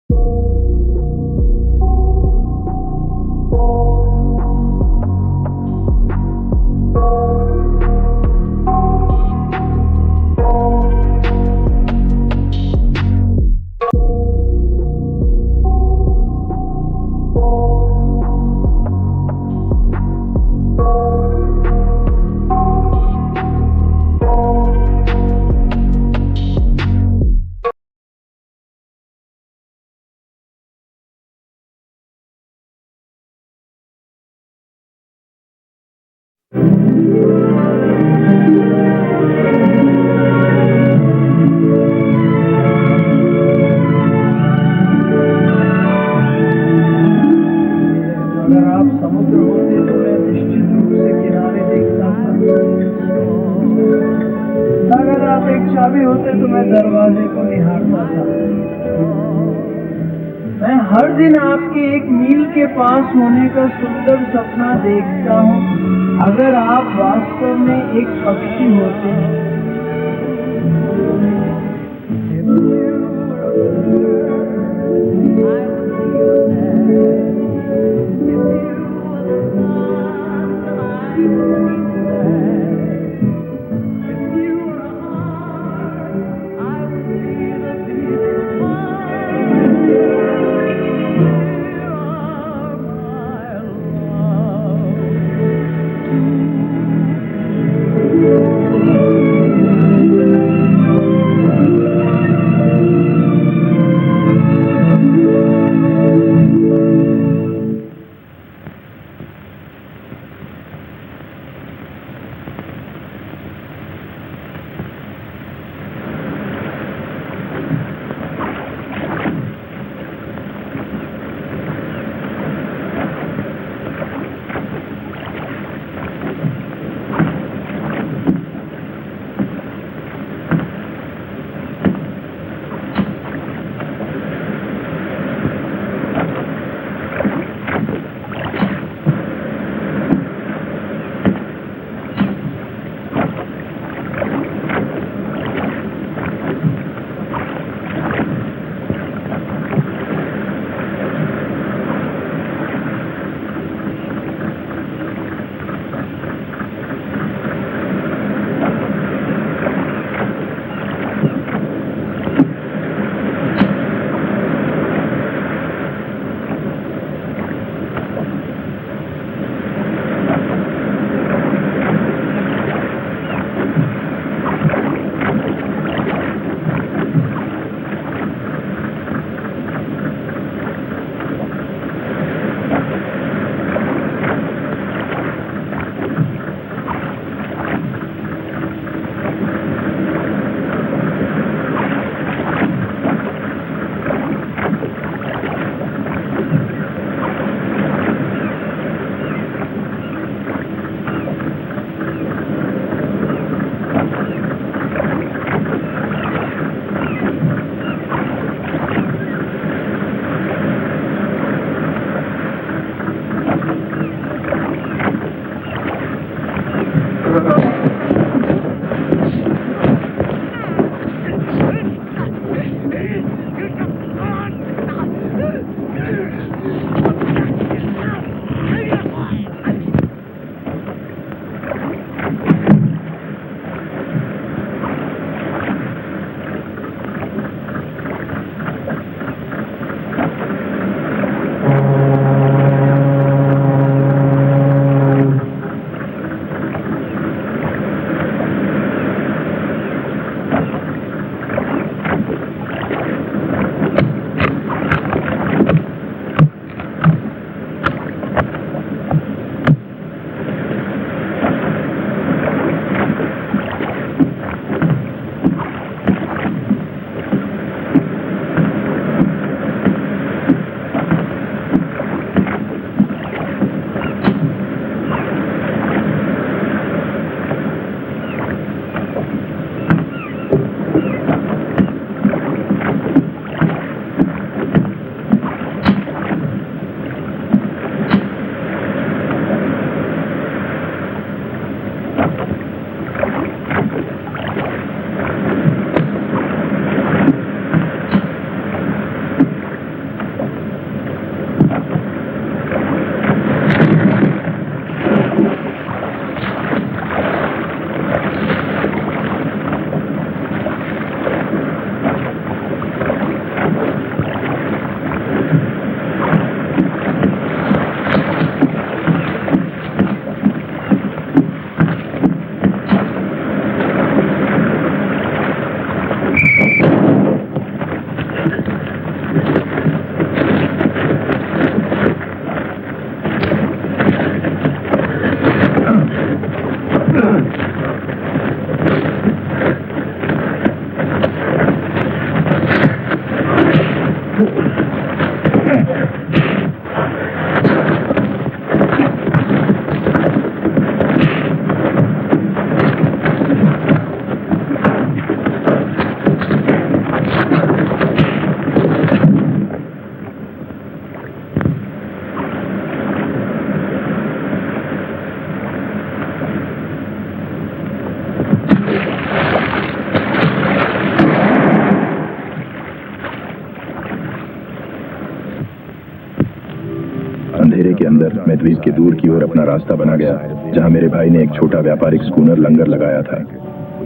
अगर आप समुद्र होते तो मैं निश्चित रूप से किनारे देखता था। अगर आप एक चाबी होते तो मैं दरवाजे को निहारता था। मैं हर दिन आपके एक मील के पास होने का सुंदर सपना देखता हूँ। अगर आप वास्तव में एक पक्षी होते हैं। अंधेरे के अंदर मैं द्वीप के दूर की ओर अपना रास्ता बना गया, जहां मेरे भाई ने एक छोटा व्यापारिक स्कूनर लंगर लगाया था।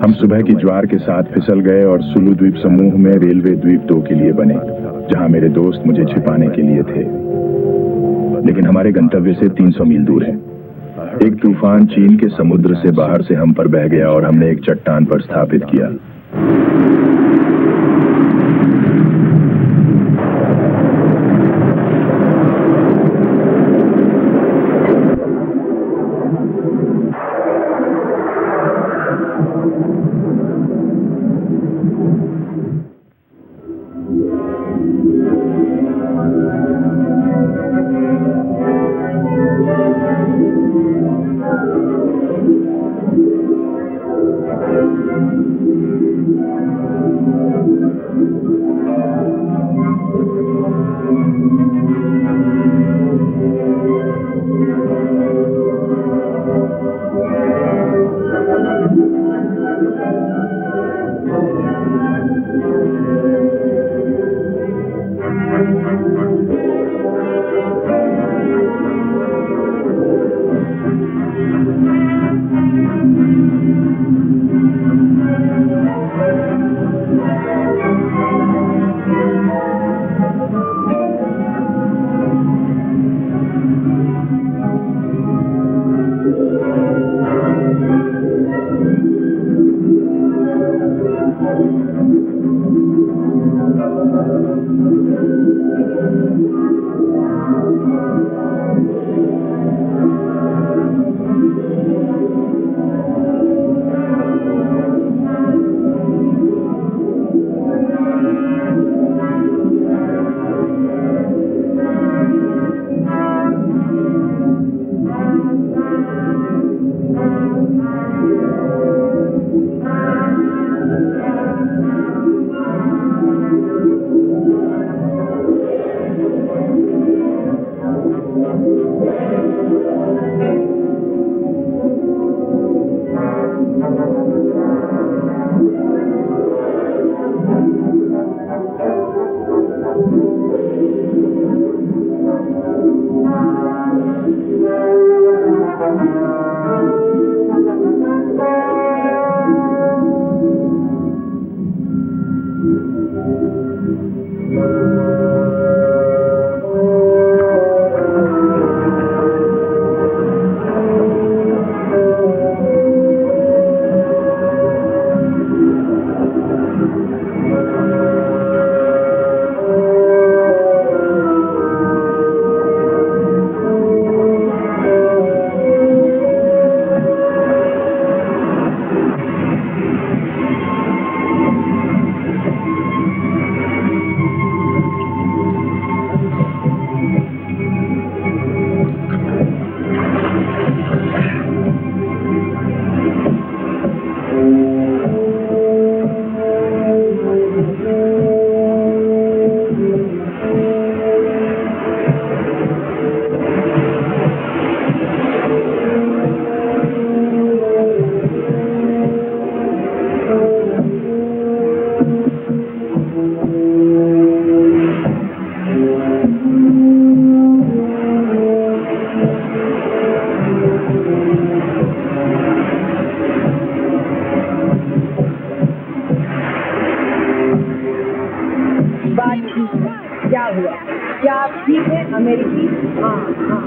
हम सुबह की ज्वार के साथ फिसल गए और सुलू द्वीप समूह में रेलवे द्वीप 2 के लिए बने, जहां मेरे दोस्त मुझे छिपाने के लिए थे, लेकिन हमारे गंतव्य से 300 मील दूर है। एक तूफान चीन के समुद्र से बाहर से हम पर बह गया और हमने एक चट्टान पर स्थापित किया। क्या हुआ? क्या आप ठीक है अमेरिकी? हाँ हाँ।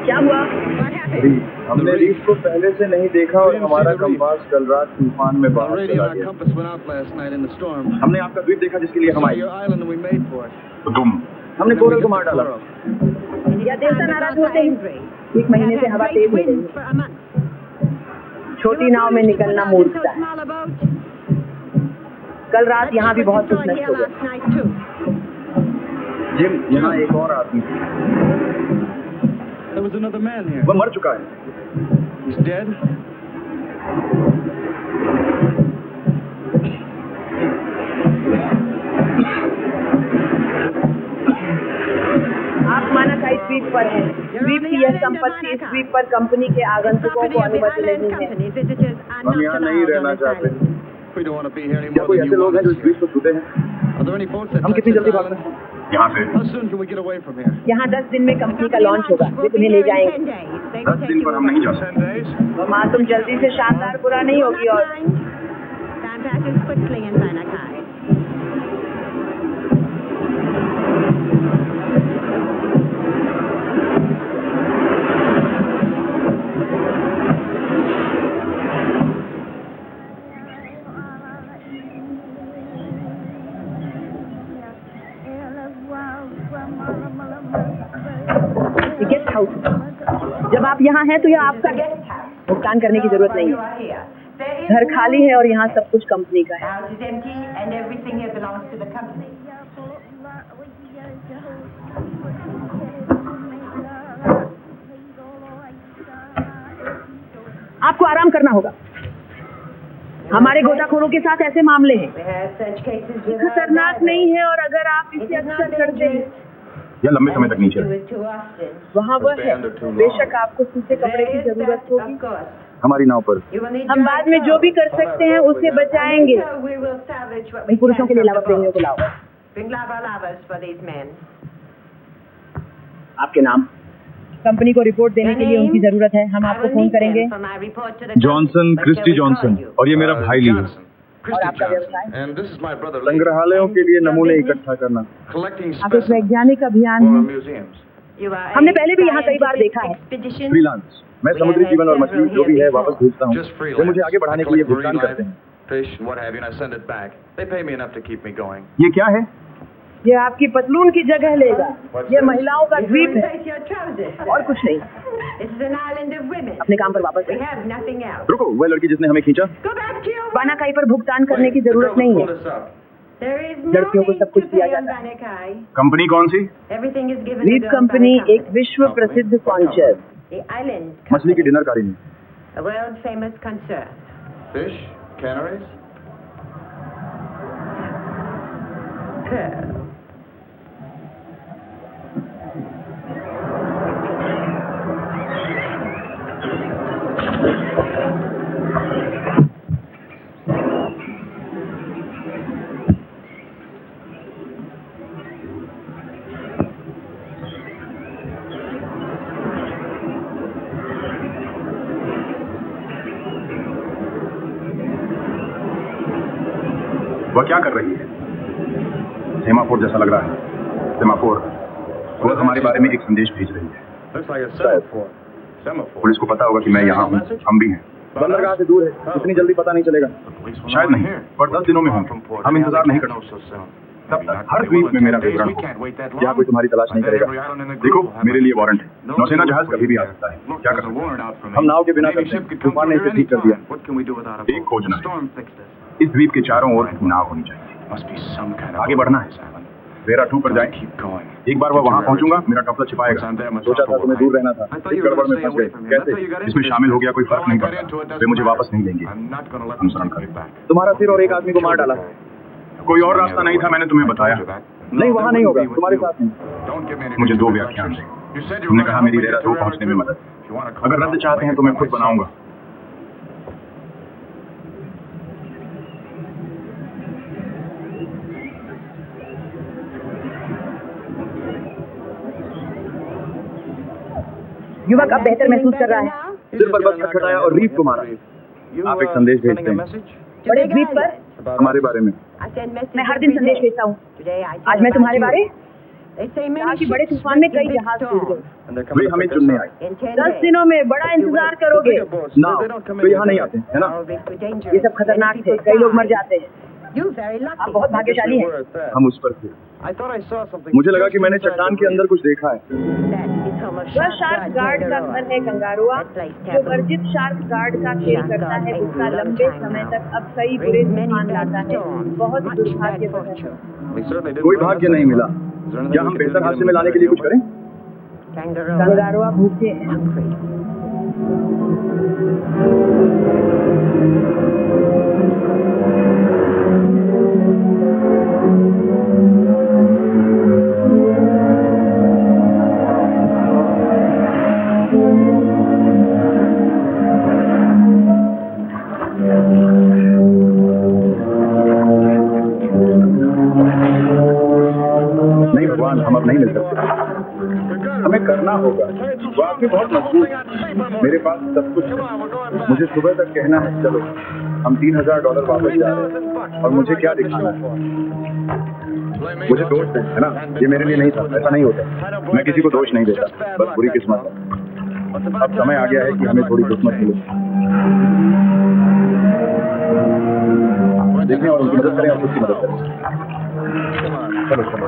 क्या हुआ? हमने रीफ को पहले से नहीं देखा और हमारा कंपास कल रात तूफान में बाहर चला गया। हमने आपका द्वीप देखा जिसके लिए हम आए। तो तुम? हमने कोरल को मार डाला। या देवता नाराज होते हैं। 1 महीने से हवा तेज हो रही है। छोटी नाव में निकलना मूर्खता है। कल रात यहाँ भी बहुत कुछ नष्ट हो गया। जिम, यहाँ एक और आदमी, वो मर चुका है। आप मानाकाई द्वीप पर हैं। द्वीप की यह संपत्ति इस द्वीप पर कंपनी के आगंतुकों को अनुमति नहीं है। हम यहाँ नहीं रहना चाहते। क्या कोई ऐसे लोग हैं जो इस द्वीप को छूते हैं? हम कितनी जल्दी भाग सकते हैं यहाँ से? यहाँ 10 दिन में कंपनी का लॉन्च होगा। वे तुम्हें ले जाएंगे। 10 दिन पर हम नहीं जा सकते। माँ, तुम जल्दी से शानदार बुरा नहीं होगी। और गेस्ट हाउस, जब आप यहाँ हैं तो यह आपका गेस्ट हाउस। भुगतान करने की जरूरत नहीं है। घर खाली है और यहाँ सब कुछ कंपनी का है। आपको आराम करना होगा। हमारे गोताखोरों के साथ ऐसे मामले हैं। खतरनाक नहीं है और अगर आप इसे अक्सर करते हैं या लंबे समय तक नीचे वहाँ वह है। बेशक आपको सूखे कपड़े की जरूरत होगी। हमारी नाव पर हम बाद में जो भी कर सकते हैं उसे बचाएंगे। इन पुरुषों के लिए लावा प्रेमियों को लाओ। आपके नाम? कंपनी को रिपोर्ट देने के लिए उनकी जरूरत है। हम आपको फोन करेंगे। जॉनसन, क्रिस्टी जॉनसन, और ये मेरा भाई ली है। और आपका व्यवसाय? संग्रहालयों के लिए नमूने इकट्ठा करना। आप एक वैज्ञानिक अभियान है। हमने पहले भी यहाँ कई बार देखा है। फ्रीलांस, मैं समुद्री जीवन और मछली जो भी है वापस भेजता हूँ। वे मुझे आगे बढ़ाने के लिए भुगतान करते हैं। ये क्या है? ये आपकी पतलून की जगह लेगा। ये महिलाओं का द्वीप है और कुछ नहीं। अपने काम पर वापस जाइए। रुको, वह लड़की जिसने हमें खींचा। वानाकाई पर भुगतान करने की जरूरत नहीं है। लड़कियों को सब कुछ दिया जाता है। कंपनी कौन सी? द्वीप कंपनी एक विश्व प्रसिद्ध कॉन्चर। मछली की डिनर कारीनी। वह क्या कर रही है? सेमाफोर जैसा लग रहा है। सेमाफोर, वो हमारे बारे में एक संदेश भेज रही है। पुलिस को पता होगा कि मैं यहाँ हूँ। हम भी हैं। बंदरगाह से दूर है, इतनी जल्दी पता नहीं चलेगा। शायद नहीं, पर 10 दिनों में होंगे। हम इंतजार नहीं कर सकते। तब तक हर द्वीप में मेरा विवरण हो। यहाँ कोई तुम्हारी तलाश नहीं करेगा। देखो, मेरे लिए वारंट है। नौसेना जहाज कभी भी आ सकता है। क्या कर सकते हैं? हम नाव के बिना करते हैं। तूफान ने इसे ठीक कर दिया। एक खोजना है। इस द्वीप के चारों ओर नाव होनी चाहिए। आगे बढ़ना है। वेरा 2 पर जाएं। एक बार वह वहाँ पहुँचूंगा, मेरा टपला छिपाएगा। सोचा था तुम्हें दूर रहना था, एक गड़बड़ में फंस गए। कैसे? इसमें शामिल हो गया, कोई फर्क नहीं पड़ता। वे मुझे वापस नहीं देंगे। अनुसरण करें। तुम्हारा सिर और एक आदमी को मार डाला। कोई और रास्ता नहीं था, मैंने तुम्हें बताया। नहीं, वहाँ नहीं होगा, तुम्हारे साथ नहीं। मुझे 2 व्याख्यान दें। तुमने कहा मेरी वेरा 2 पहुँचने में मदद। अगर रद्द चाहते हैं तो मैं खुद बनाऊंगा। युवक अब बेहतर महसूस कर रहा है। सिर पर बस खटखटाया और रीफ को मारा। आप एक संदेश भेजते हैं। बड़े द्वीप पर हमारे बारे में। मैं हर दिन संदेश भेजता हूँ। आज मैं तुम्हारे बारे यहाँ की बड़े तूफान में कई जहाज टूट गए। वे हमें चुनने आए। 10 दिनों में बड़ा इंतजार करोगे ना, तो यहाँ नहीं आते है ना? ये सब खतरनाक थे, कई लोग मर जाते हैं। आप बहुत भाग्यशाली हैं। हम उस पर थे। मुझे लगा कि मैंने चट्टान के अंदर कुछ देखा है। वह शार्क गार्ड का घर है कंगारुआ, जो वर्जित शार्क गार्ड का खेल करता है, गुस्सा लंबे समय तक अब कई बुरे तूफान लाता है। बहुत दुर्भाग्यपूर्ण है। कोई भाग्य नहीं मिला। क्या हम बेहतर हादसे में लाने के लिए कुछ करें? कंगारुआ भूखे हैं। नहीं भगवान, हम अब नहीं मिल सकते। हमें करना होगा। वो आदमी बहुत मजबूत। मेरे पास सब कुछ है। मुझे सुबह तक कहना है चलो। हम $3000 वापस जा रहे हैं और मुझे क्या दिखाना है? मुझे दोष है ना? ये मेरे लिए नहीं था। ऐसा नहीं होता। मैं किसी को दोष नहीं देता, बस बुरी किस्मत है। अब समय आ गया है कि हमें थोड़ी किस्मत मिले। देखें और उनकी मदद करें और खुद की मदद करें। चलो चलो।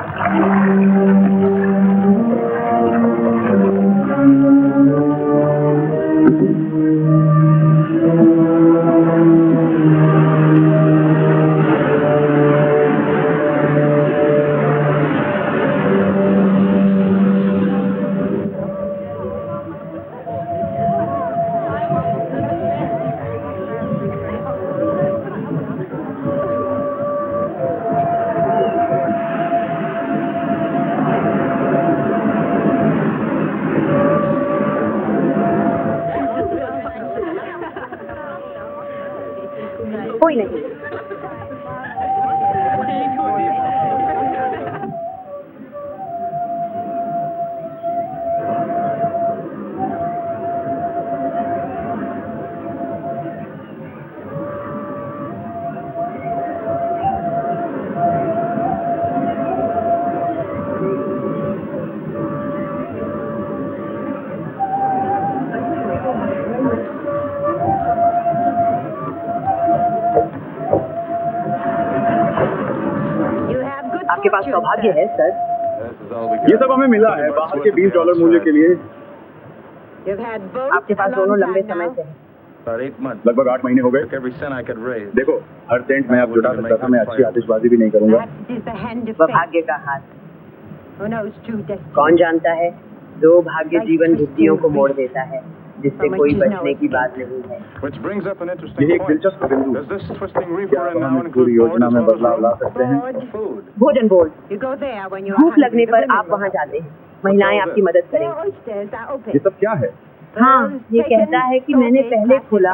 कोई नहीं। आपके पास सौभाग्य है सर। ये सब हमें मिला है बाहर के $20 मूल्य के लिए। आपके पास दोनों लंबे समय से है। लगभग 8 महीने हो गए। देखो, हर सेंट मैं अब जुटा सकता था। मैं अच्छी आतिशबाजी भी नहीं करूंगा। वह भाग्य का हाथ। कौन जानता है, दो भाग्य जीवन बुद्धियों को मोड़ देता है, जिससे कोई बचने की बात नहीं है। यही एक दिलचस्प बिंदु है। क्या हम इस पूरी योजना में बदलाव ला सकते हैं? भोजन बोर्ड। भूख लगने पर आप वहाँ जाते हैं। महिलाएं आपकी मदद करेंगी। ये सब क्या है? हाँ, ये कहता है कि मैंने पहले खोला,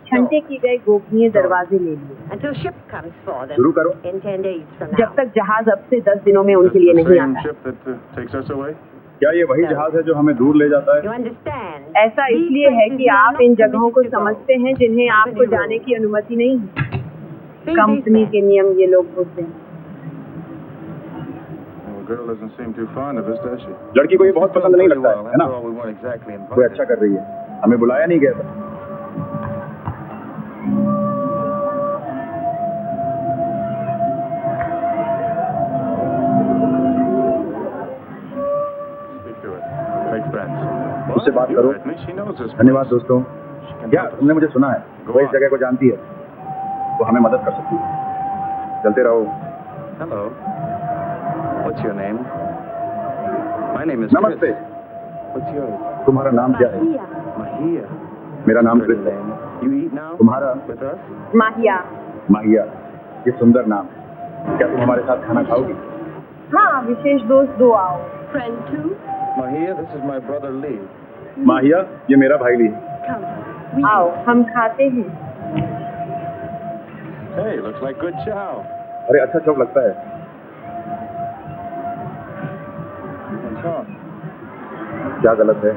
छंटे की गए गोपनीय दरवाजे ले लिए। शुरू करो। जब तक जहाज अब से 10 दिनों में उनके लिए नहीं आता। क्या ये वही जहाज है जो हमें दूर ले जाता है? ऐसा इसलिए है कि आप इन जगहों को समझते हैं जिन्हें आपको जाने की अनुमति नहीं है। कंपनी के नियम ये लोग भूलते हैं। लड़की को ये बहुत पसंद नहीं लगता है ना? वो अच्छा कर रही है। हमें बुलाया नहीं गया था। उससे बात करो। धन्यवाद दोस्तों। क्या तुमने मुझे सुना है? वो इस जगह को जानती है। वो हमें मदद कर सकती है। चलते रहो। Hello. What's your name? My name is नमस्ते। What's yours? तुम्हारा नाम क्या है? Mahia. मेरा नाम क्रिस है। You eat now? तुम्हारा? With us? माहिया। माहिया। ये सुंदर नाम है। क्या तुम हमारे साथ खाना खाओगी? हाँ, विशेष दोस्त दो आओ। Mahia, this is my brother Lee. माहिया, ये मेरा भाई ली है। आओ, हम खाते हैं। Hey, looks like good chow. अरे अच्छा चौक लगता है। What's wrong? क्या गलत है?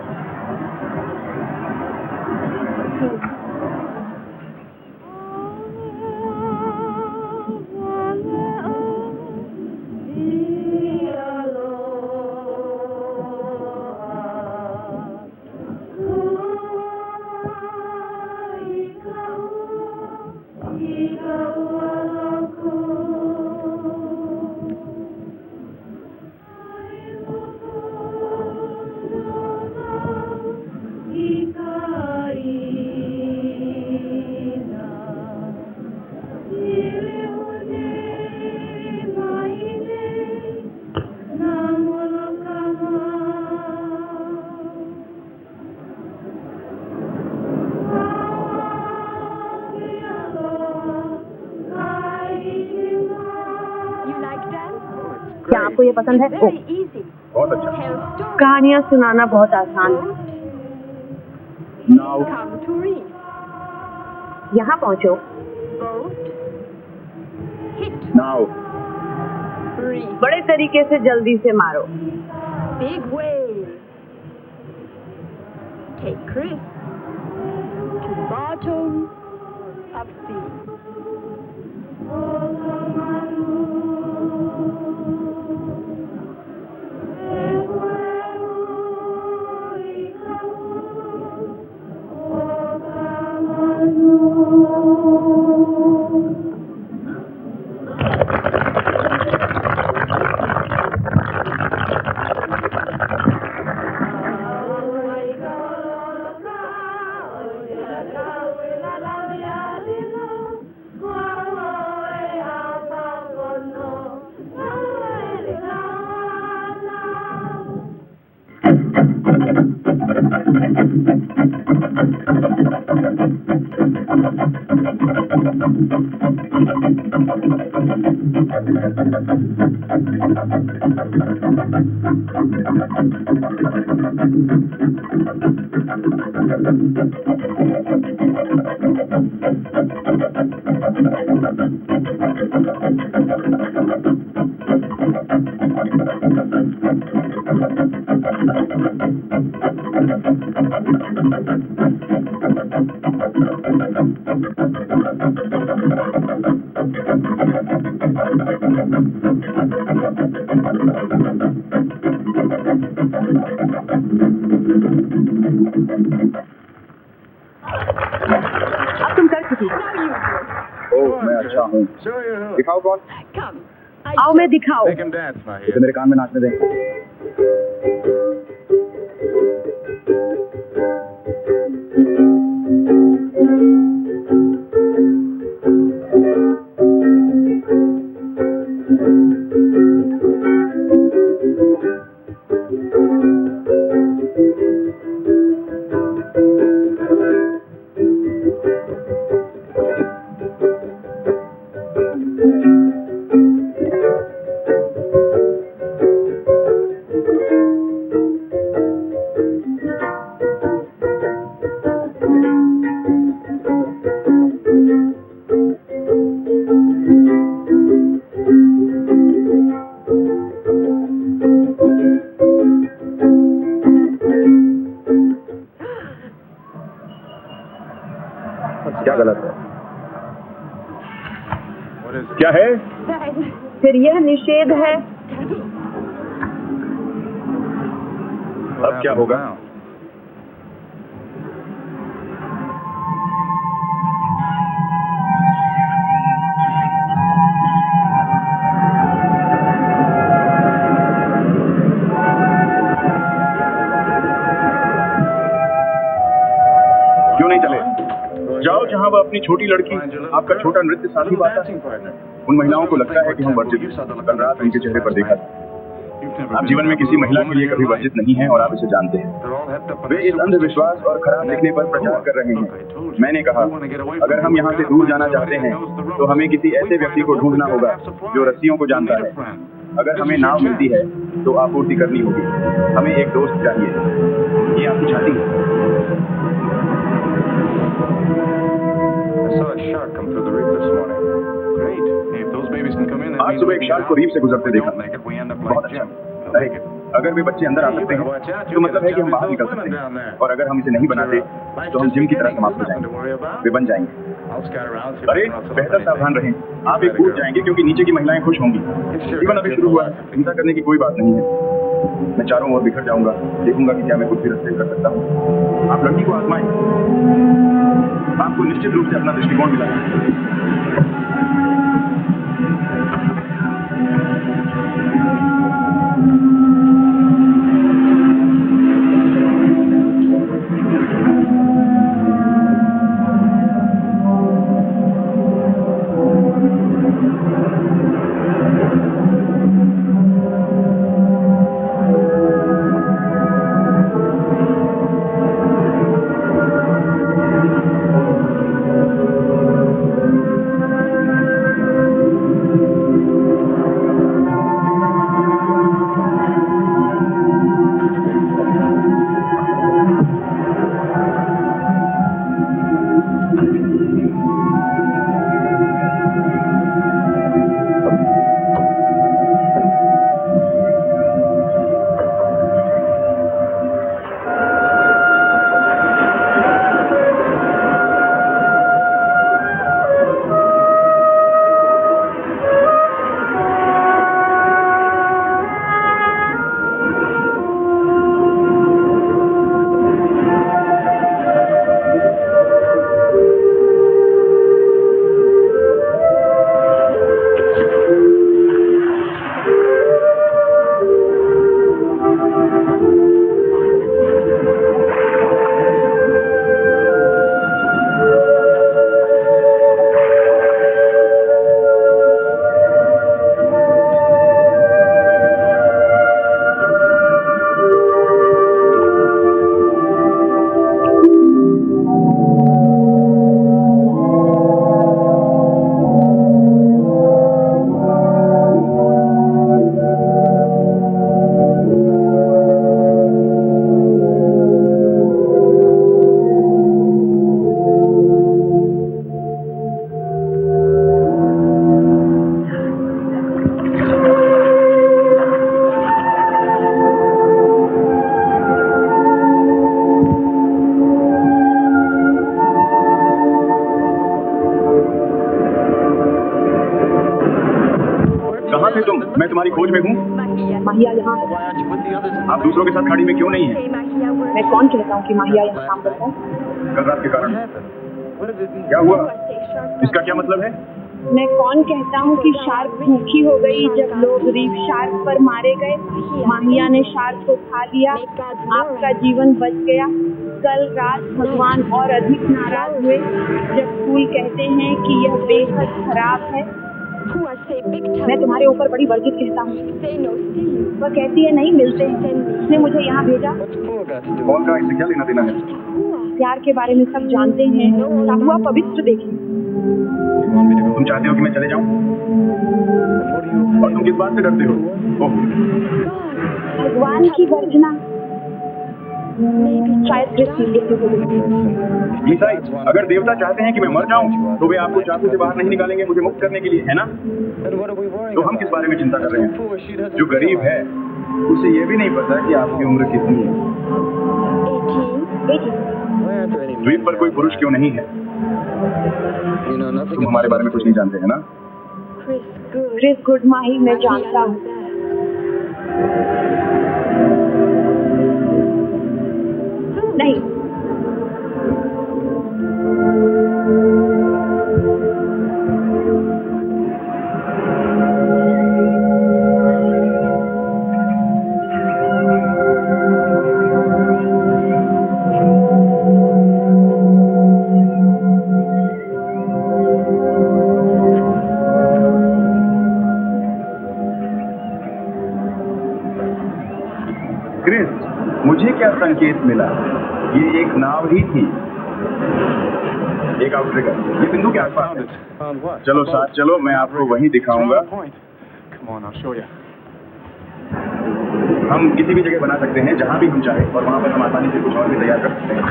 क्या आपको ये पसंद है? बहुत अच्छा। कहानियाँ सुनाना बहुत आसान है। नाउ यहाँ पहुँचो। नाउ बड़े तरीके से जल्दी से मारो। Big wave. Take Chris to the bottom of the sea. दिखाओ कौन? आओ मैं दिखाओ। इसे मेरे कान में नाचने दें। क्या गलत है? क्या है? फिर यह निषेध है। अब क्या होगा? क्यों नहीं चले? जाओ जहां वह अपनी छोटी लड़की, आपका छोटा नृत्य साथी पाता है। उन महिलाओं को लगता है कि हम वर्जित हैं। कल रात उनके चेहरे पर देखा था। आप जीवन में किसी महिला के लिए कभी वर्जित नहीं हैं और आप इसे जानते हैं। वे इस अंधविश्वास और खराब दिखने पर प्रचार कर रहे हैं। मैंने कहा, अगर हम यहाँ से दूर जाना चाहते हैं तो हमें किसी ऐसे व्यक्ति को ढूंढना होगा जो रस्सियों को जानता है। अगर हमें नाव मिलती है तो आपूर्ति करनी होगी। हमें एक दोस्त चाहिए। ये आपकी छाती है। आज सुबह एक शार्क को रीफ से गुजरते देखा। बहुत अच्छा। अरे, अगर वे बच्चे अंदर आ सकते हैं तो मतलब है कि हम बाहर निकल सकते हैं। और अगर हम इसे नहीं बनाते तो हम जिम की तरह समाप्त हो जाएंगे। वे बन जाएंगे। अरे, बेहतर सावधान रहें। आप एक कूद जाएंगे क्योंकि नीचे की महिलाएं खुश होंगी। जीवन अभी शुरू हुआ है। चिंता करने की कोई बात नहीं है। मैं चारों ओर बिखर जाऊंगा। देखूंगा कि क्या मैं कुछ भी रस्ते कर सकता हूँ। आप लड़की को आजमाएं। आपको निश्चित रूप से अपना दृष्टिकोण मिला है। माहिया यहाँ है। आप दूसरों के साथ गाड़ी में क्यों नहीं हैं? मैं कौन कहता हूँ कि माहिया यहाँ काम करता है? कल रात के कारण क्या हुआ? इसका क्या मतलब है? मैं कौन कहता हूँ कि शार्क भूखी हो गई जब लोग रीफ शार्क पर मारे गए। माहिया ने शार्क को खा लिया, आपका जीवन बच गया। कल रात भगवान और अधिक नाराज हुए जब फूल कहते हैं कि यह बेहद खराब है। मैं तुम्हारे ऊपर बड़ी वर्जित कहता हूँ। वह कहती है नहीं मिलते हैं, उसने मुझे यहाँ भेजा। कौन का इससे क्या लेना देना है? प्यार के बारे में सब जानते हैं, साधुआ पवित्र देखिए। तुम चाहते हो कि मैं चले जाऊं? और तुम किस बात से डरते हो? ओह, भगवान की गर्जना। शायद ईसाई, अगर देवता चाहते हैं कि मैं मर जाऊं, तो वे आपको चाकू से बाहर नहीं निकालेंगे मुझे मुक्त करने के लिए, है ना? तो हम किस बारे में चिंता कर रहे हैं? जो गरीब है उसे ये भी नहीं पता कि आपकी उम्र कितनी है। द्वीप पर कोई पुरुष क्यों नहीं है? तुम हमारे बारे में कुछ नहीं जानते है ना? क्रिस गुडमाही, मैं जानता हूँ। नहीं, क्रिस, मुझे क्या संकेत मिला? ये एक नाव ही थी, एक आउटरिगर। ये बिंदु के आसपास है। चलो साथ चलो, मैं आपको वहीं दिखाऊंगा। हम किसी भी जगह बना सकते हैं जहां भी हम चाहे, और वहां पर हम आसानी से कुछ और भी तैयार कर सकते हैं।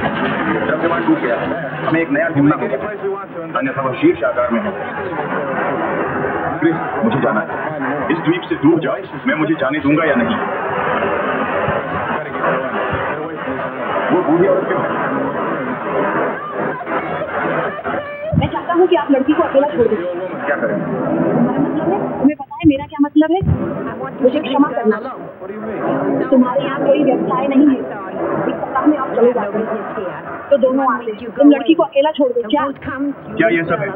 द्रव्यमान टूट गया है, हमें एक नया ढूंढना होगा, अन्यथा वह शीर्ष आकार में है। क्रिस, मुझे जाना है। इस द्वीप से दूर जाओ, मैं मुझे जाने दूंगा या नहीं? वो बूढ़ी औरत क्यों है? मैं चाहता हूँ कि आप लड़की को अकेला छोड़ दें। क्या करें? तुम्हारा मतलब है? तुम्हें पता है मेरा क्या मतलब है? मुझे क्षमा करना। तुम्हारे यहाँ कोई व्यवसाय नहीं है, एक सप्ताह में आप चले जाते हैं, तो दोनों आते हैं। तुम लड़की को अकेला छोड़ दो। क्या ये सब है?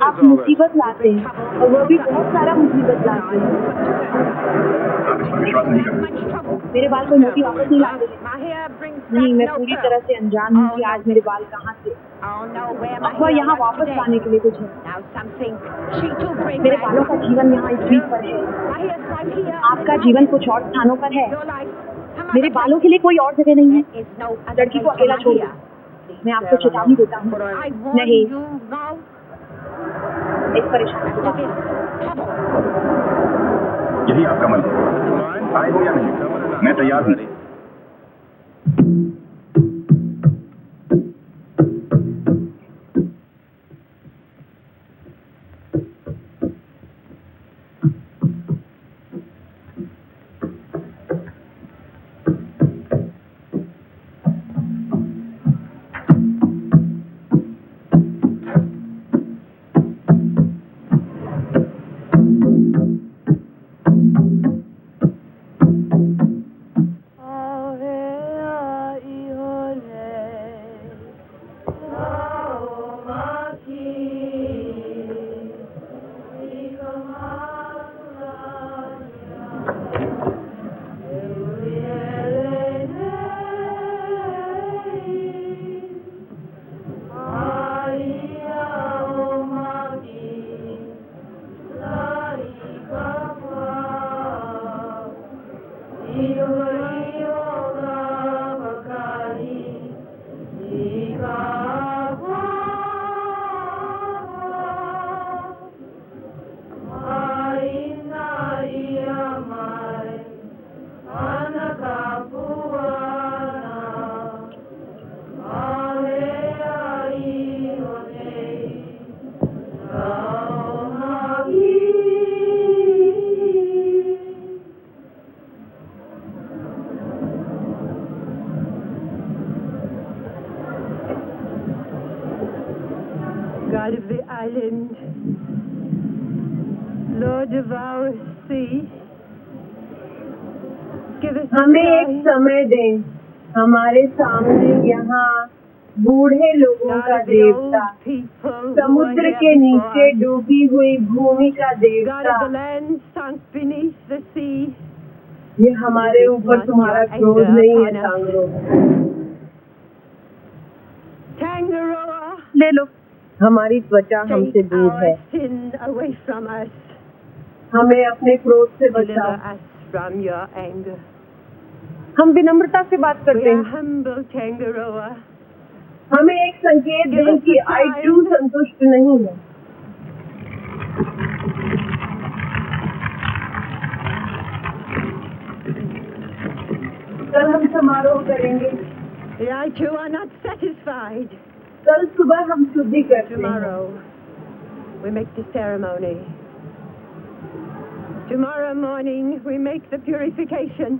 आप मुसीबत लाते हैं, और वो भी बहुत सारा मुसीबत लाते हैं। आप इस पर विश्वास नहीं करते? मेरे बाल कोई मोती वापस नहीं लाते। नहीं, मैं पूरी तरह से अनजान हूँ कि आज मेरे बाल कहाँ थे। वह यहाँ वापस लाने के लिए कुछ है। मेरे बालों का जीवन यहाँ इस द्वीप पर है, आपका जीवन कुछ और स्थानों पर है। मेरे बालों के लिए कोई और जगह नहीं है। लड़की को अकेला छोड़ दो। मैं आपको चेतावनी देता हूँ। नहीं, इस परेशानी के बाद यही आपका मन है? आए हो या नहीं? मैं तैयार हूँ। God of the island, Lord of our sea, हमें एक समय दें, हमारे सामने यहाँ बूढ़े लोगों का देवता, समुद्र के नीचे डूबी हुई भूमि का देवता, ये हमारे ऊपर तुम्हारा क्रोध नहीं है टांगरोवा। ले लो, हमारी त्वचा हमसे दूर है, हमें अपने क्रोध से बचाओ। हम विनम्रता से बात करते हैं, हमें एक संकेत दें कि I2 संतुष्ट नहीं है। कल हम समारोह करेंगे। The I2 are not satisfied. कल सुबह हम शुद्धि करते हैं। Tomorrow we make the ceremony. Tomorrow morning we make the purification.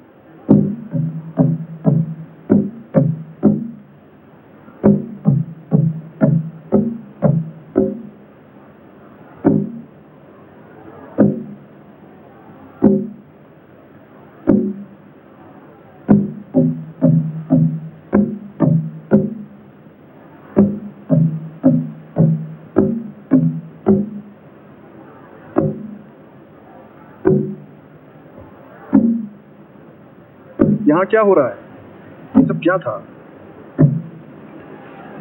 यहाँ क्या हो रहा है? ये सब क्या था?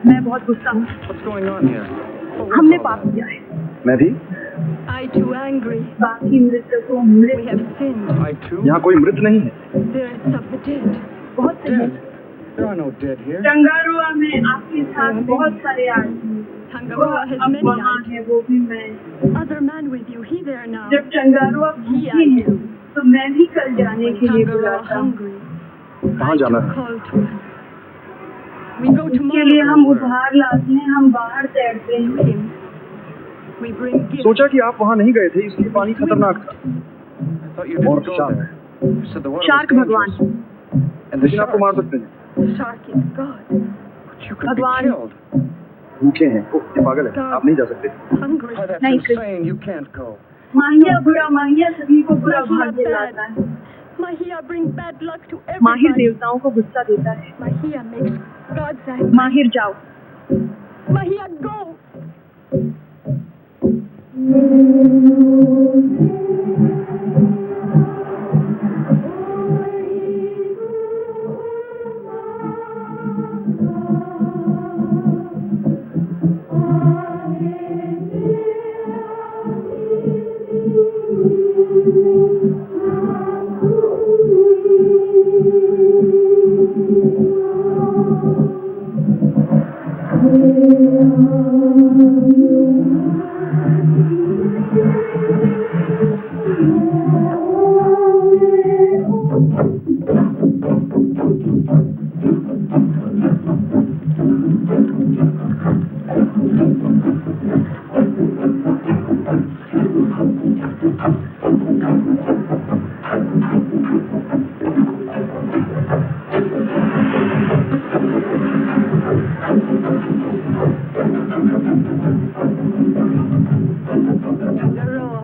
मैं बहुत गुस्सा हूँ। हमने पाप किया है। मैं भी। I2 angry. बाकी मृतकों मृत। We have sinned. यहाँ कोई मृत नहीं है। There is some dead. बहुत से हैं। There are no dead here. टंगारुआ में आपके साथ बहुत सारे आदमी। Tangaroa has अब many वहाँ eyes. है वो भी मैं। Other man with you. He there now. जब टंगारुआ भूखी है, तो मैं भी कल जाने के लिए Tangaroa बुलाता हूँ। hungry. कहाँ जाना है? Call to us. We go इसके लिए tomorrow. हम उधार लाते हैं, हम बाहर तैरते हैं। Him. We bring gifts. सोचा कि आप वहाँ नहीं गए थे, इसलिए पानी खतरनाक था। I thought you didn't go there. You said the water was shark भगवान, dangerous. And the लेकिन आपको मार sharks. सकते हैं। The shark is God. But you could be भगवान। killed. भूखे हैं। ओह, ये पागल है। आप नहीं जा सकते। Hungry. Oh, that's नहीं, insane. You can't go. माहिया बुरा, माहिया सभी को बुरा भाग्य लाता है। Mahia brings bad luck to माहिर everybody. देवताओं को गुस्सा देता है। Mahia makes God's angry. माहिर जाओ। Mahia, go!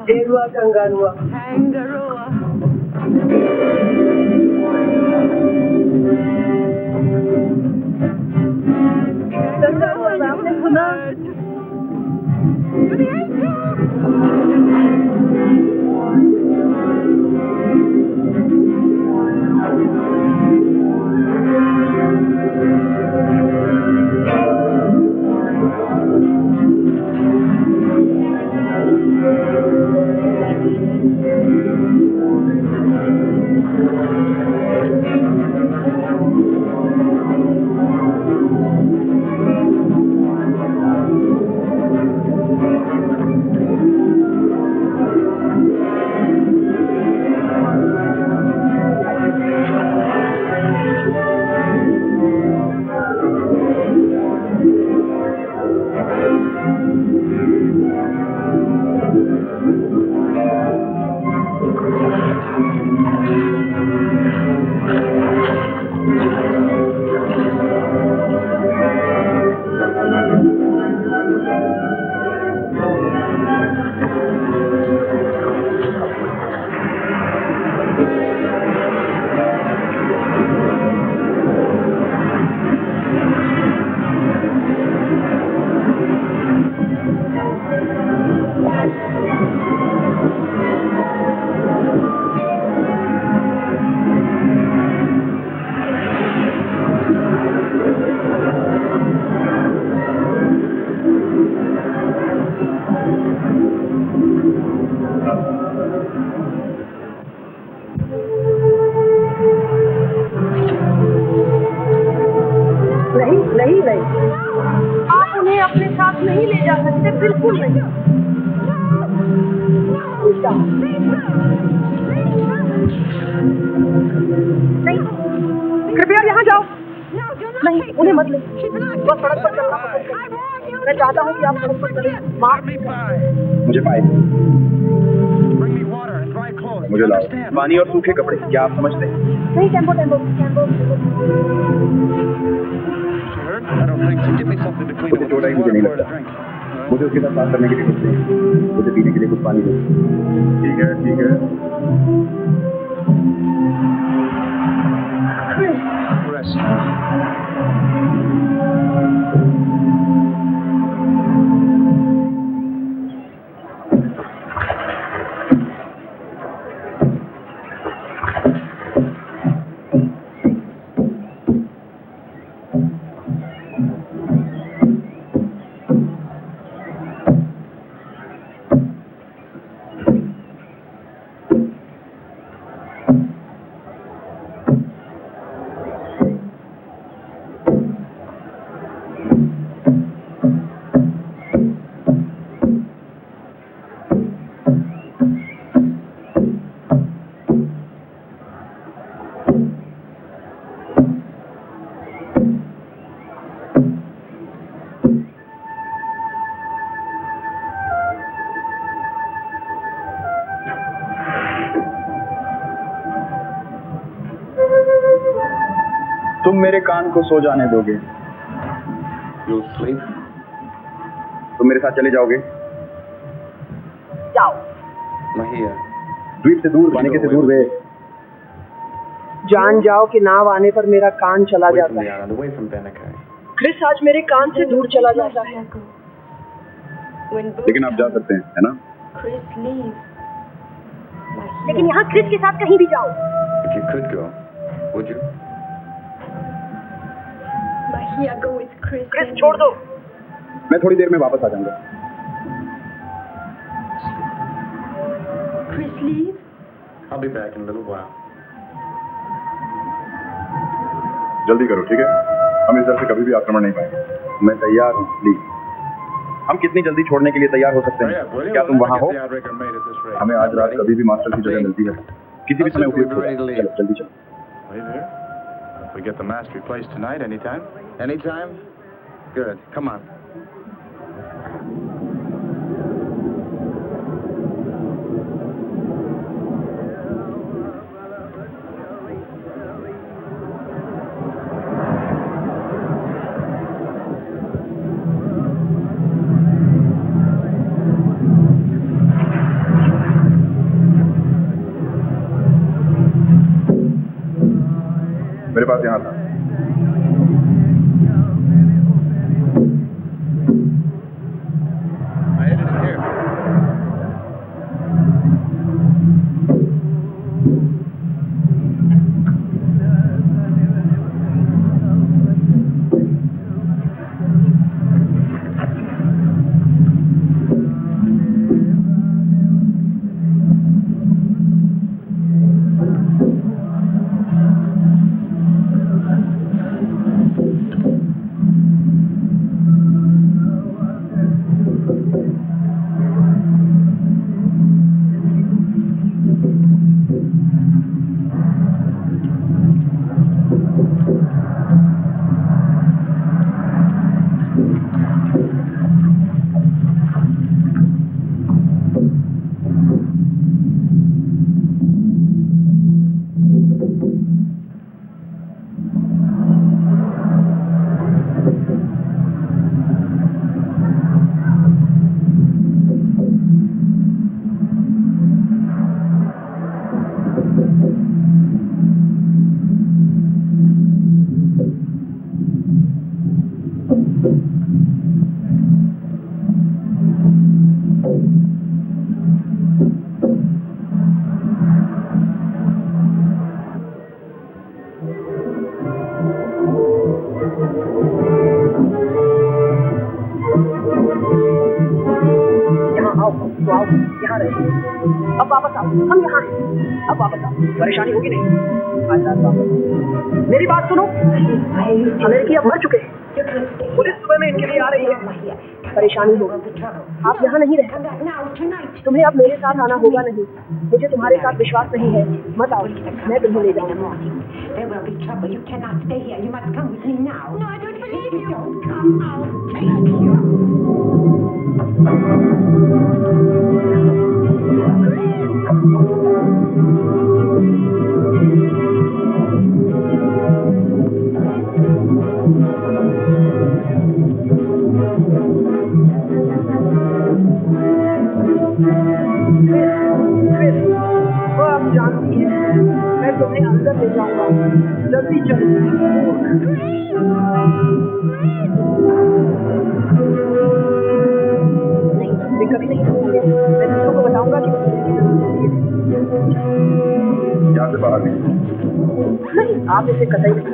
डेरुआ कंगारुआ। Tangaroa. कंगारुआ, आपने सुना? To the angel! नहीं नहीं, आप उन्हें अपने साथ नहीं ले जा सकते, बिल्कुल नहीं। नहीं, कृपया यहाँ जाओ। नहीं, उन्हें मत ले। वो सड़क पर चलना पसंद करें। मैं चाहता हूँ कि आप सड़क पर चलें। माँ, मुझे पाए, मुझे लाओ पानी और सूखे कपड़े। क्या आप समझते हैं? नहीं, टेम्पो टेम्पो टेम्पो। मुझे चोट आई, मुझे नहीं लगता। मुझे उसके साथ बात करने के लिए कुछ नहीं, मुझे पीने के लिए कुछ पानी दो। ठीक है ठीक है। तुम मेरे कान को सो जाने दोगे? तुम मेरे साथ चले जाओगे? जाओ। द्वीप से दूर, पानी से दूर वे। जान जाओ कि नाव आने पर मेरा कान चला जाता है। क्रिस आज मेरे कान से दूर चला जाता है। लेकिन आप जा सकते हैं, है ना? लेकिन यहाँ क्रिस के साथ कहीं भी जाओ। क्रिस छोड़ दो। मैं थोड़ी देर में वापस आ जाऊंगा। जल्दी करो, ठीक है? हम इस तरह से कभी भी आक्रमण नहीं पाएंगे। मैं तैयार हूँ, प्लीज। हम कितनी जल्दी छोड़ने के लिए तैयार हो सकते हैं? क्या तुम वहाँ हो? हमें आज रात कभी भी मास्टर की जगह मिलती है, किसी भी समय उपयुक्त हो। चलो जल्दी चलो। We get the master replaced tonight, anytime? Anytime? Good. Come on. मेरे पास यहाँ था। यहाँ रहे। अब वापस आओ, हम यहाँ हैं। अब वापस आओ, परेशानी होगी नहीं। मेरी बात सुनो, अमेरिकी अब मर चुके हैं। पुलिस सुबह में इनके लिए आ रही है। परेशानी होगी, आप यहाँ नहीं रह, तुम्हें अब मेरे साथ आना होगा नहीं। मुझे तुम्हारे साथ विश्वास नहीं है, मत आओ, मैं तुम्हें ले जाऊंगा। वो आप जानती हैं, मैं तुम्हें अंदर ले जाऊंगा, जल्दी चलो। नहीं, वे कभी नहीं सुनेंगे। मैं दूसरों को बताऊंगा कि यहाँ से बाहर नहीं, आप इसे कतई नहीं।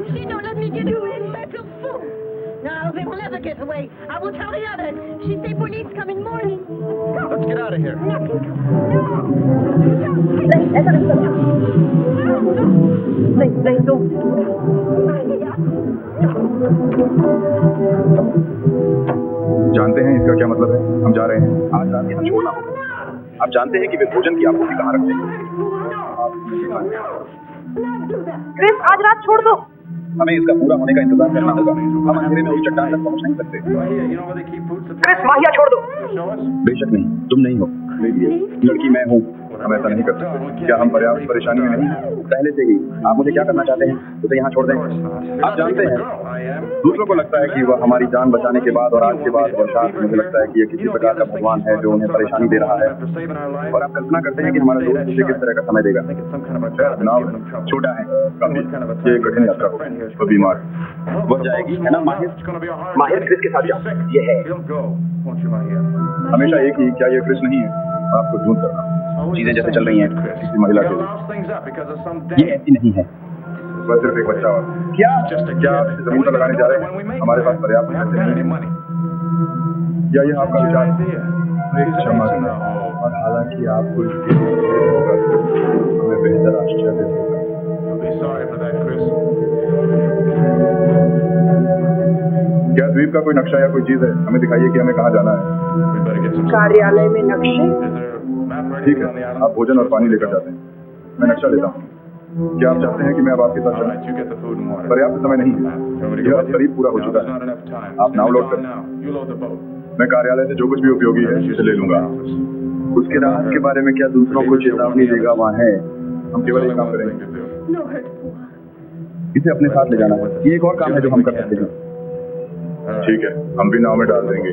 She don't let me get away. Let her fool. No, they will never get away. I will tell the others. She say police come in morning. Let's get out of here. No. नहीं, ऐसा नहीं करना। नहीं, तो जानते हैं इसका क्या मतलब है? हम जा रहे हैं, आज रात यहाँ छोड़ना होगा। आप जानते हैं कि वे भोजन की आपूर्ति कहाँ रखते हैं? क्रिस, आज रात छोड़ दो। हमें इसका पूरा होने का इंतजार करना होगा। हम अंधेरे में उस चट्टान तक पहुँच नहीं सकते। क्रिस, माहिया छोड़ दो। बेशक नहीं, तुम नहीं हो, लड़की मैं हूँ। हम ऐसा नहीं कर सकते। क्या हम पर्याप्त परेशानी में नहीं? पहले से ही। आप मुझे क्या करना चाहते हैं? उसे यहाँ छोड़ दें। आप जानते हैं, दूसरों को लगता है कि वह हमारी जान बचाने के बाद और आज के बाद बरसात, मुझे लगता है कि यह किसी प्रकार का भगवान है जो उन्हें परेशानी दे रहा है। और आप कल्पना करते हैं कि हमारा दोस्त मुझे किस तरह का समय देगा। जनाब, छोटा है, ये कठिन यात्रा होगी, तो बीमार वह जाएगी, है ना माहिर? माहिर, क्रिस के साथ जाओ। ये है हमेशा एक ही, क्या ये क्रिस नहीं है? आपको ढूंढ करना। चीजें जैसे चल रही हैं किसी महिला के लिए, ये ऐसी नहीं है। बस सिर्फ एक बच्चा और क्या आप इसे जमीन पर लगाने जा रहे हैं? हमारे पास पर्याप्त पैसे नहीं हैं। या ये आपका विचार? क्षमा करें, और हालांकि आपको हमें बेहतर आश्चर्य होगा। क्या द्वीप का कोई नक्शा या कोई चीज है? हमें दिखाइए कि हमें कहाँ जाना है। कार्यालय में नक्शे। ठीक है, आप भोजन और पानी लेकर जाते हैं, मैं नक्शा लेता हूँ। क्या आप चाहते हैं कि मैं अब आपके साथ चलूं? पर्याप्त समय नहीं है, यह अब करीब पूरा हो चुका है। आप नाव लोड करें, मैं कार्यालय से जो कुछ भी उपयोगी है उसे ले लूंगा। उसके राहत के बारे में क्या दूसरों को चेतावनी देगा? वहाँ है, हम केवल एक काम करेंगे, इसे अपने साथ ले जाना है। ये एक और काम है जो हम कर सकते हैं। ठीक है, हम भी नाव में डाल देंगे।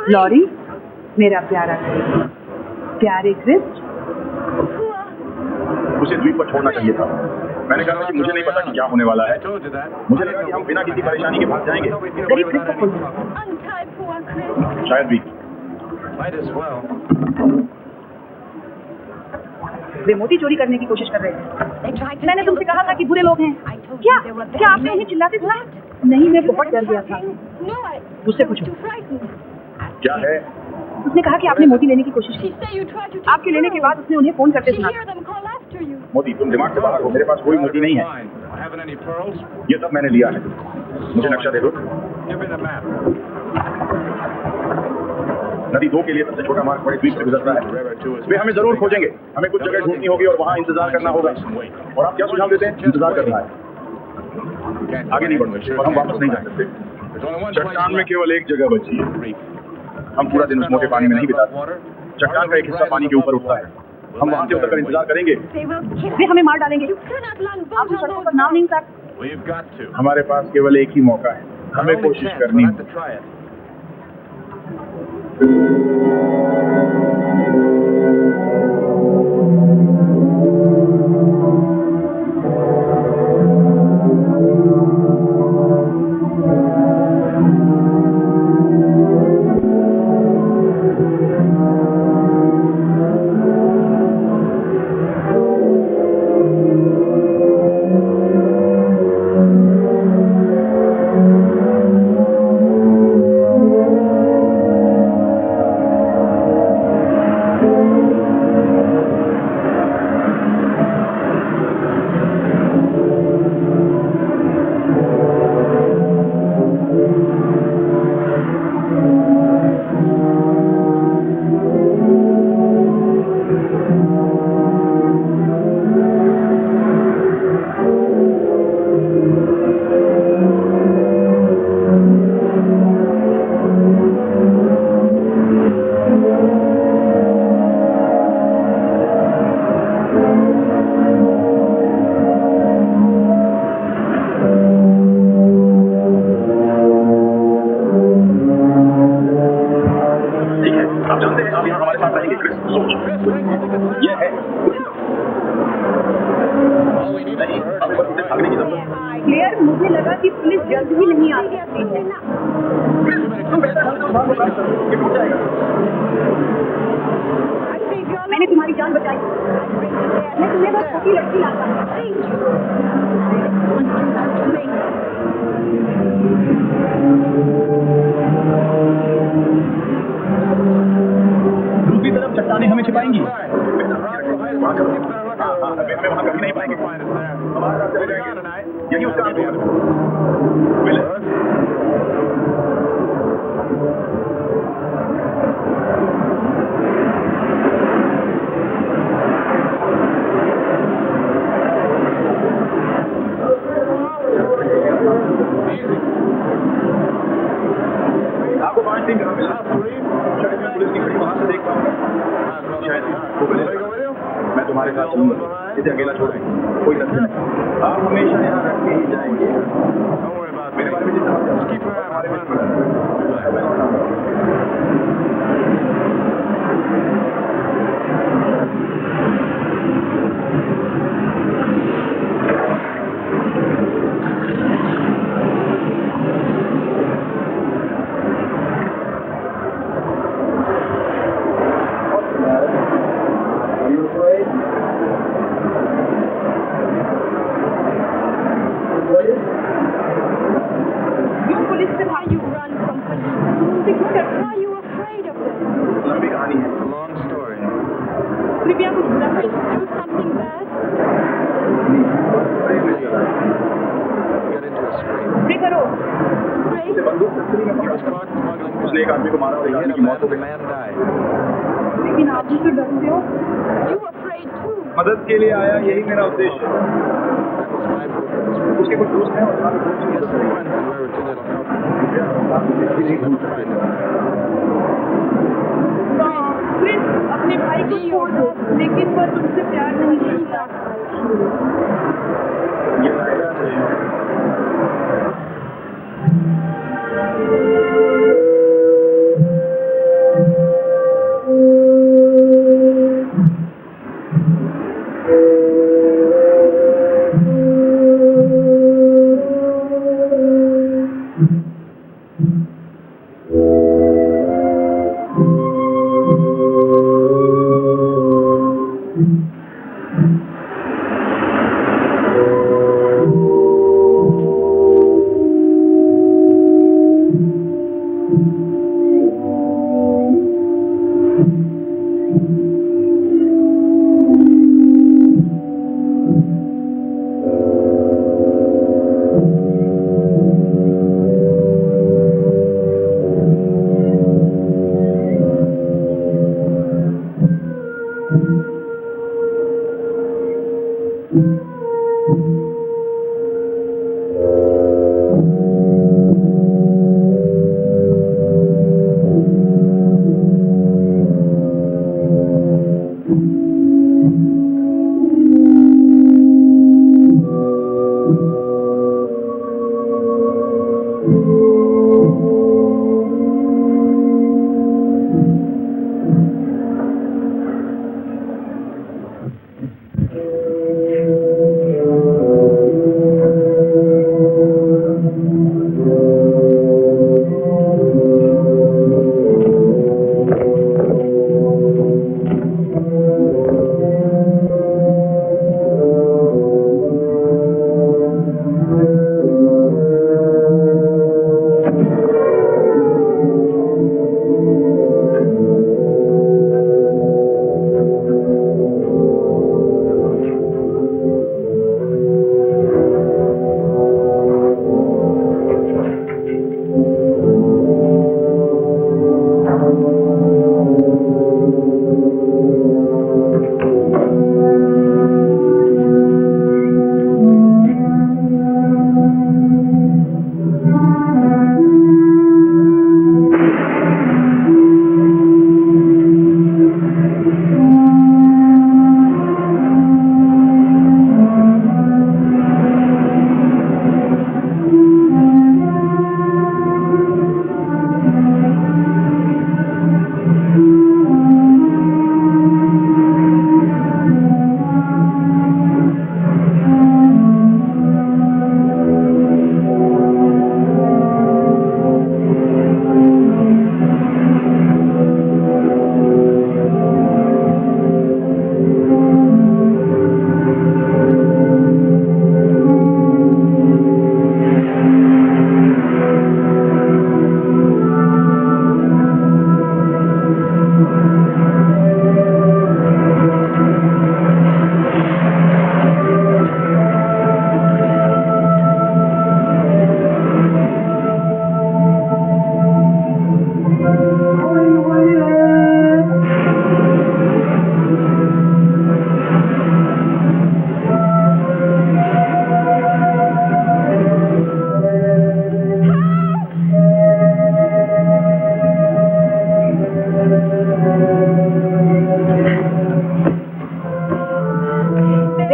लॉरी, मेरा प्यारा प्यारे क्रिस, उसे द्वीप पर छोड़ना चाहिए था। मैंने कहा था कि मुझे नहीं पता कि क्या होने वाला है। मुझे लगा कि हम बिना किसी परेशानी के भाग जाएंगे। करीब क्रिस को खोलो। शायद भी। वे मोती चोरी करने की कोशिश कर रहे थे। मैंने तुमसे कहा था कि बुरे लोग हैं। क्या क्या आपने उन्हें चिल्लाते सुना? नहीं, मैं बहुत डर गया था। उससे पूछो। क्या है? उसने कहा कि आपने मोती लेने की कोशिश की। आपके लेने के बाद उसने उन्हें फोन करते सुना। मोती, तुम दिमाग से बाहर हो। मेरे पास कोई मोती नहीं है। ये सब मैंने लिया है। मुझे नक्शा दे दो। नदी 2 के लिए सबसे छोटा मार्ग बड़े द्वीप से गुजरता है। वे हमें जरूर खोजेंगे। हमें कुछ जगह ढूंढनी होगी और वहाँ इंतजार करना होगा। और आप क्या सुझाव देते हैं? इंतजार करना है। आगे नहीं बढ़ सकते और हम वापस नहीं जा सकते। चट्टान में केवल एक जगह बची है। हम पूरा दिन उस मोटे पानी में नहीं बिताते। चट्टान का एक हिस्सा पानी के ऊपर उठता है। हम वहाँ से उतरकर इंतजार करेंगे। वे हमें मार डालेंगे। आप उस सड़कों पर नाम नहीं उतार। हमारे पास केवल एक ही मौका है। हमें कोशिश करनी है। क्लियर, मुझे लगा कि पुलिस जल्द ही नहीं आ सकती है। मैंने तुम्हारी जान बचाई। मैं तुम्हें बस छोटी लड़की लाता हूँ। दूसरी तरफ चट्टानें हमें छिपाएंगी। हमें वहाँ कभी नहीं पाएंगे। हमारा रास्ते हो जाएंगे। यही उसका अंत होगा। आपको 5 दिन कहाँ मिला? शायद मैं पुलिस की खड़ी वहाँ से देख पाऊंगा। शायद वो गले मैं तुम्हारे साथ चलूंगा। इसे अकेला छोड़ेंगे। कोई तथ्य नहीं। आप हमेशा यहाँ रख के ही जाएंगे। मेरे बारे में जितना हमारे में लंबी कहानी है। कृपया कुछ बुरा करो। उसे बंदूक तस्करी में पकड़ा। उसने एक आदमी को मारा और एक आदमी की मौत हो गई। लेकिन आप भी तो डरते हो। मदद के लिए आया, यही मेरा उद्देश्य है। उसके कुछ दोस्त हैं और अपने भाई को छोड़ दो, लेकिन वह तुमसे प्यार नहीं करता। ये लायला है।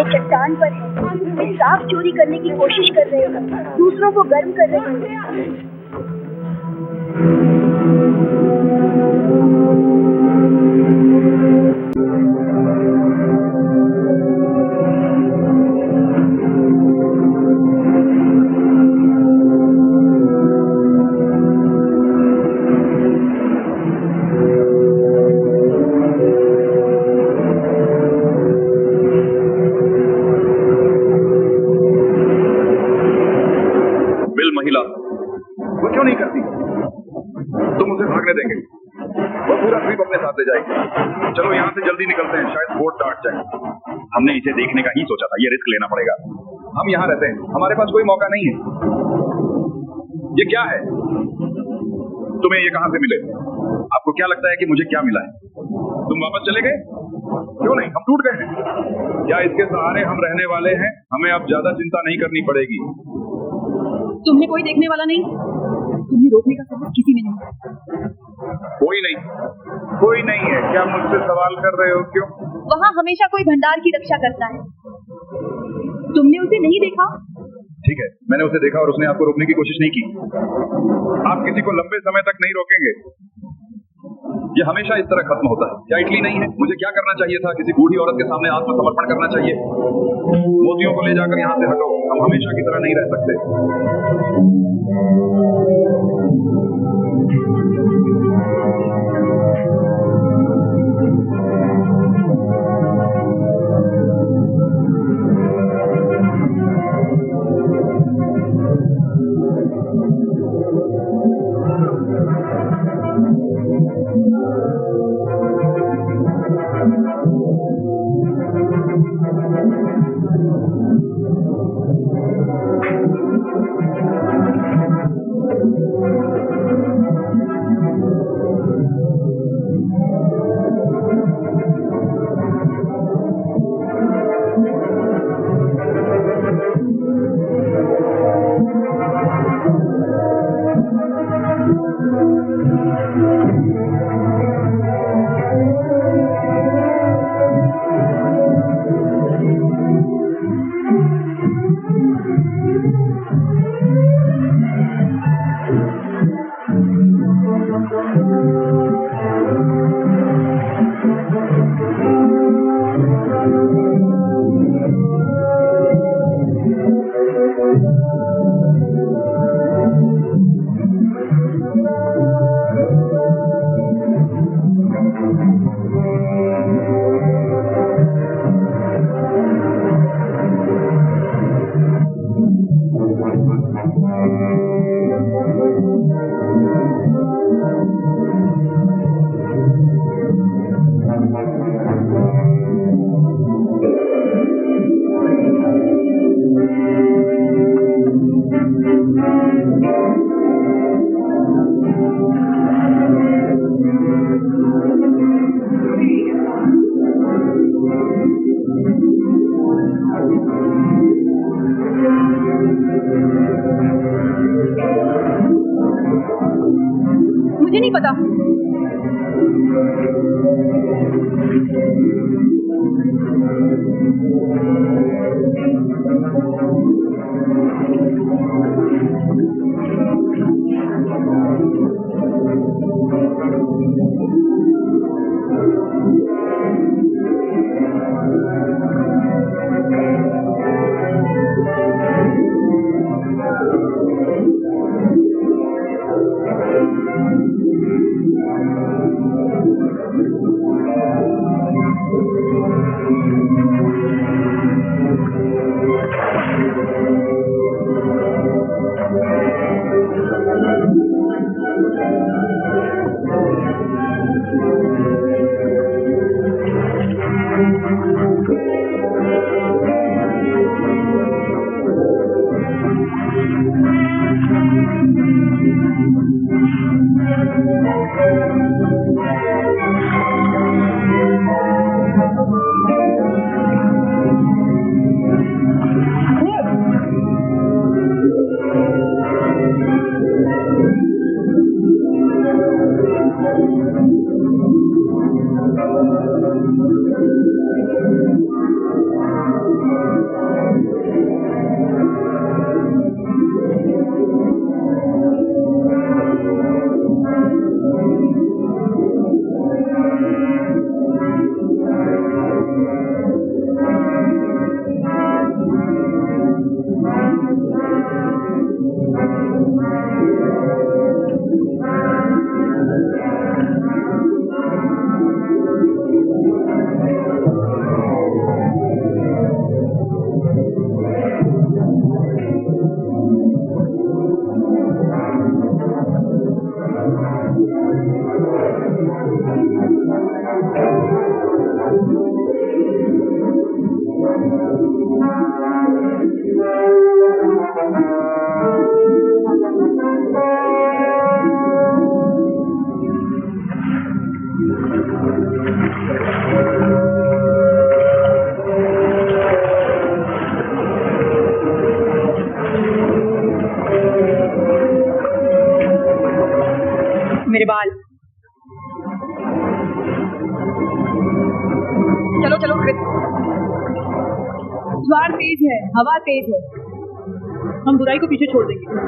चट्टान पर है। वे साफ चोरी करने की कोशिश कर रहे हैं, दूसरों को गर्म कर रहे हैं। वो क्यों नहीं करती? तुम उसे भागने देंगे, वो पूरा द्वीप अपने साथ ले जाएगी। चलो यहाँ से जल्दी निकलते हैं, शायद बोट डाट जाए। हमने इसे देखने का ही सोचा था, ये रिस्क लेना पड़ेगा। हम यहाँ रहते हैं, हमारे पास कोई मौका नहीं है। ये क्या है? तुम्हें ये कहाँ से मिले? आपको क्या लगता है कि मुझे क्या मिला है? तुम वापस चले गए? क्यों नहीं, हम टूट गए हैं। क्या इसके सहारे हम रहने वाले हैं? हमें अब ज्यादा चिंता नहीं करनी पड़ेगी। तुमने कोई देखने वाला नहीं, तुम्हें रोकने का साहस किसी में नहीं। कोई नहीं है। क्या मुझसे सवाल कर रहे हो? क्यों? वहाँ हमेशा कोई भंडार की रक्षा करता है। तुमने उसे नहीं देखा? ठीक है, मैंने उसे देखा और उसने आपको रोकने की कोशिश नहीं की। आप किसी को लंबे समय तक नहीं रोकेंगे, ये हमेशा इस तरह खत्म होता है। क्या इटली नहीं है? मुझे क्या करना चाहिए था? किसी बूढ़ी औरत के सामने आत्मसमर्पण करना चाहिए। मोतियों को ले जाकर यहाँ से हटाओ, हम हमेशा की तरह नहीं रह सकते। मुझे नहीं पता। मेरे बाल। चलो चलो कृत। ज्वार तेज है, हवा तेज है, हम बुराई को पीछे छोड़ देंगे।